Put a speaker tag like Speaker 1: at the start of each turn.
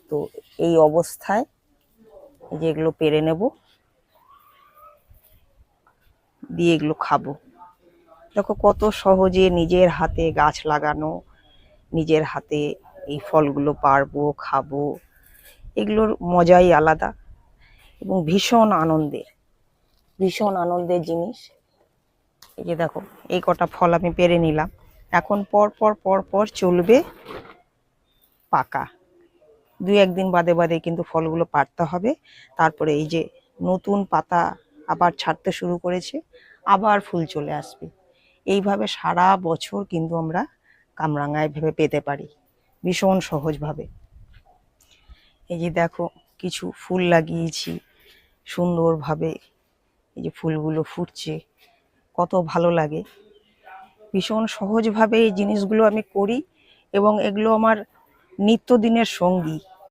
Speaker 1: তো এই অবস্থায় যে এগুলো পেরে নেব, দিয়ে এগুলো খাবো। দেখো কত সহজে নিজের হাতে গাছ লাগানো, নিজের হাতে এই ফলগুলো পারবো, খাবো, এগুলোর মজাই আলাদা এবং ভীষণ আনন্দের জিনিস। এই যে দেখো এই কটা ফল আমি পেরে নিলাম, এখন পর পর পর পর চলবে পাকা। 2-1 দিন বাদে বাদে কিন্তু ফলগুলো পাড়তে হবে। তারপরে এই যে নতুন পাতা আবার ছাড়তে শুরু করেছে, আবার ফুল চলে আসবে। এইভাবে সারা বছর কিন্তু আমরা কামরাঙায় ভেবে পেতে পারি ভীষণ সহজভাবে। এই যে দেখো কিছু ফুল লাগিয়েছি সুন্দরভাবে, এই যে ফুলগুলো ফুটছে, কত ভালো লাগে। ভীষণ সহজভাবে এই জিনিসগুলো আমি করি এবং এগুলো আমার নিত্যদিনের সঙ্গী।